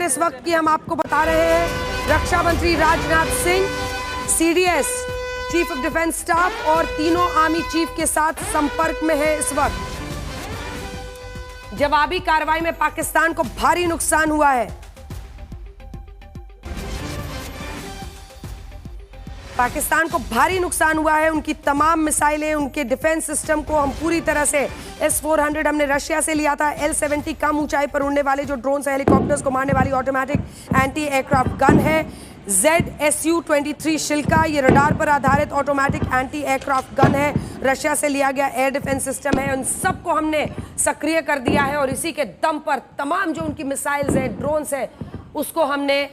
इस वक्त की हम आपको बता रहे हैं। रक्षा मंत्री Rajnath Singh, CDS chief of defence staff और तीनों आर्मी चीफ के साथ संपर्क में है इस वक्त। जवाबी कार्रवाई में पाकिस्तान को भारी नुकसान हुआ है। पाकिस्तान को भारी नुकसान हुआ है। उनकी तमाम मिसाइलें, उनके डिफेंस सिस्टम को हम पूरी तरह से S-400 हमने रशिया से लिया था। L-70 कम ऊंचाई पर उड़ने वाले जो ड्रोन से हेलीकॉप्टर्स को मारने वाली ऑटोमेटिक एंटी एयरक्राफ्ट गन है। ZSU-23 शिल्का, ये रडार पर आधारित ऑटोमेटिक एंटी एयरक्राफ्ट गन है। रशिया से लिया गया एयर डिफेंस सिस्टम है। उन सबको हमने सक्रिय कर दिया है और इसी के दम पर तमाम जो उनकी मिसाइल्स हैं, ड्रोन्स हैं, उसको हमने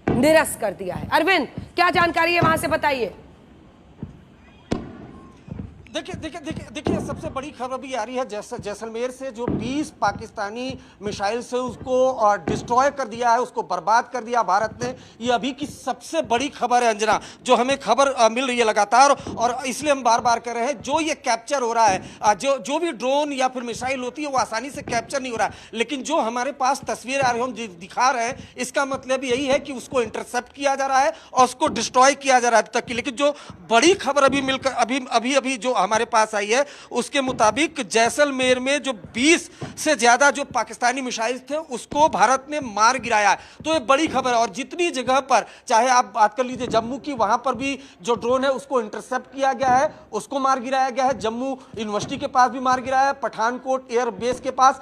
निरस्त कर दिया है। अरविंद, क्या जानकारी है वहां से बताइए। देखिए सबसे बड़ी खबर भी आ रही है जैसलमेर से, जो 20 पाकिस्तानी मिसाइल से उसको डिस्ट्रॉय कर दिया है, उसको बर्बाद कर दिया भारत ने। ये अभी की सबसे बड़ी खबर है अंजना, जो हमें खबर मिल रही है लगातार, और इसलिए हम बार बार कर रहे हैं जो ये कैप्चर हो रहा है, जो भी ड्रोन या फिर मिसाइल होती है वो आसानी से कैप्चर नहीं हो रहा है, लेकिन जो हमारे पास तस्वीरें आ रही है, हम दिखा रहे हैं, इसका मतलब यही है कि उसको इंटरसेप्ट किया जा रहा है और उसको डिस्ट्रॉय किया जा रहा है अब तक की। लेकिन जो बड़ी खबर अभी मिलकर अभी जो हमारे पास आई है, उसके मुताबिक जैसलमेर में जो 20 से ज्यादा जो पाकिस्तानी मिसाइल थे उसको भारत ने मार गिराया है। तो ये बड़ी खबर है। और जितनी जगह पर, चाहे आप बात कर लीजिए जम्मू की, वहां पर भी जो ड्रोन है उसको इंटरसेप्ट किया गया है, उसको मार गिराया गया है। जम्मू यूनिवर्सिटी के पास भी मार गिराया है, पठानकोट एयर बेस के पास,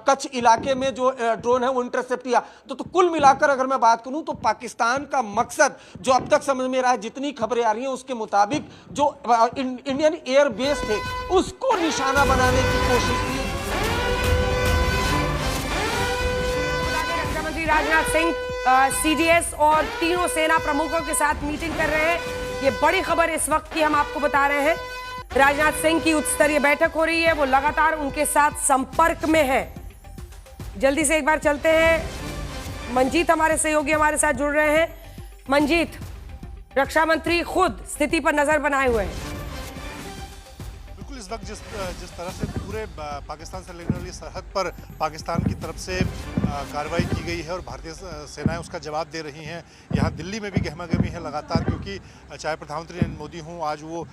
कच्छ इलाके में जो ड्रोन है वो इंटरसेप्ट किया। तो कुल मिलाकर अगर मैं बात करूं तो पाकिस्तान का मकसद जो अब तक समझ में आ रहा है, जितनी खबरें आ रही हैं उसके मुताबिक, जो इंडियन एयर बेस थे उसको निशाना बनाने की कोशिश की। रक्षा मंत्री राजनाथ सिंह सीडीएस और तीनों सेना प्रमुखों के साथ मीटिंग कर रहे हैं। ये बड़ी खबर इस वक्त की हम आपको बता रहे हैं। राजनाथ सिंह की उच्च स्तरीय बैठक हो रही है, वो लगातार उनके साथ संपर्क में है। जल्दी से एक बार चलते हैं, मंजीत हमारे सहयोगी हमारे साथ जुड़ रहे हैं। मंजीत, रक्षा मंत्री खुद स्थिति पर नजर बनाए हुए हैं। इस वक्त जिस तरह से पूरे पाकिस्तान से लगने वाली सरहद पर पाकिस्तान की तरफ से कार्रवाई की गई है और भारतीय सेनाएं उसका जवाब दे रही हैं, यहाँ दिल्ली में भी गहमागहमी है लगातार, क्योंकि चाहे प्रधानमंत्री नरेंद्र मोदी हों, आज वो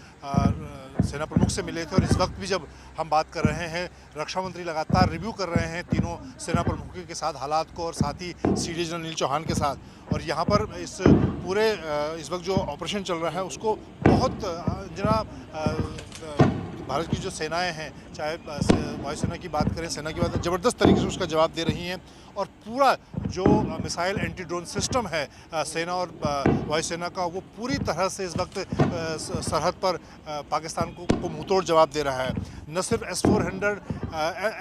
सेना प्रमुख से मिले थे, और इस वक्त भी जब हम बात कर रहे हैं, रक्षा मंत्री लगातार रिव्यू कर रहे हैं तीनों सेना प्रमुखों के साथ हालात को, और साथ ही सीडीएस जनरल अनिल चौहान के साथ। और यहाँ पर इस पूरे इस वक्त जो ऑपरेशन चल रहा है उसको बहुत भारत की जो सेनाएं हैं, चाहे वायुसेना की बात करें, सेना की बात, ज़बरदस्त तरीके से उसका जवाब दे रही हैं। और पूरा जो मिसाइल एंटी ड्रोन सिस्टम है सेना और वायुसेना का, वो पूरी तरह से इस वक्त सरहद पर पाकिस्तान को मुंहतोड़ जवाब दे रहा है। न सिर्फ S-400,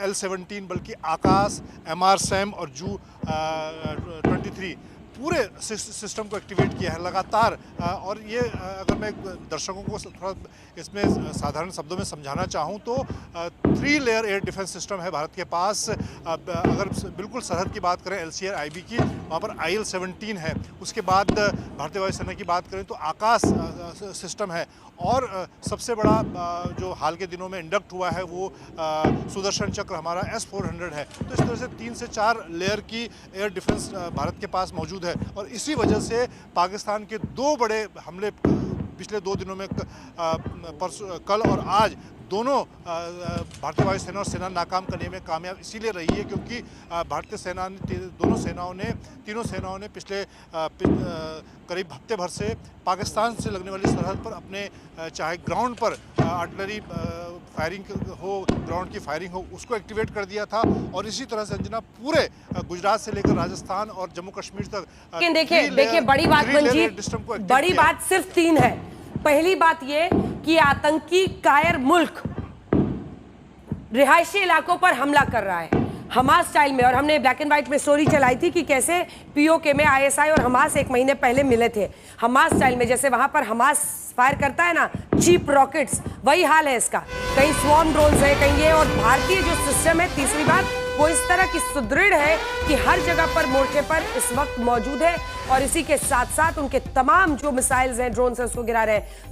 L-17, बल्कि आकाश, MR-SAM और Ju-23 पूरे सिस्टम को एक्टिवेट किया है लगातार। और ये अगर मैं दर्शकों को थोड़ा इसमें साधारण शब्दों में समझाना चाहूँ तो 3 लेयर एयर डिफेंस सिस्टम है भारत के पास। अगर बिल्कुल सरहद की बात करें LCR-IB की, वहाँ पर IL-17 है। उसके बाद भारतीय वायुसेना की बात करें तो आकाश सिस्टम है, और सबसे बड़ा जो हाल के दिनों में इंडक्ट हुआ है वो सुदर्शन चक्र हमारा S-400 है। तो इस तरह से 3 से 4 लेयर की एयर डिफेंस भारत के पास मौजूद है। और इसी वजह से पाकिस्तान के 2 बड़े हमले पिछले 2 दिनों में, कल और आज, दोनों भारतीय वायुसेना और सेना नाकाम करने में कामयाब इसीलिए रही है क्योंकि भारतीय सेना ने, तीनों सेनाओं ने पिछले करीब हफ्ते भर से पाकिस्तान से लगने वाली सरहद पर अपने, चाहे ग्राउंड पर आर्टिलरी फायरिंग हो, ग्राउंड की फायरिंग हो, उसको एक्टिवेट कर दिया था। और इसी तरह से अंजना पूरे गुजरात से लेकर राजस्थान और जम्मू कश्मीर तक। लेकिन देखिए बड़ी बात मंजीत, बड़ी बात सिर्फ 3 है। पहली बात ये कि आतंकी कायर मुल्क रिहायशी इलाकों पर हमला कर रहा है हमास स्टाइल में, और हमने ब्लैक एंड व्हाइट में स्टोरी चलाई थी कि कैसे POK में ISI और हमास 1 महीने पहले मिले थे हमास स्टाइल में। जैसे वहां पर हमास फायर करता है ना चीप रॉकेट्स, वही हाल है इसका। कहीं स्वॉर्म ड्रोन्स है, कहीं ये, और भारतीय जो सिस्टम है, तीसरी बात वो इस तरह की सुदृढ़ है कि हर जगह पर मोर्चे पर इस वक्त मौजूद है, और इसी के साथ साथ उनके तमाम जो मिसाइल्स हैं, ड्रोन्स हैं, उसको गिरा रहे हैं।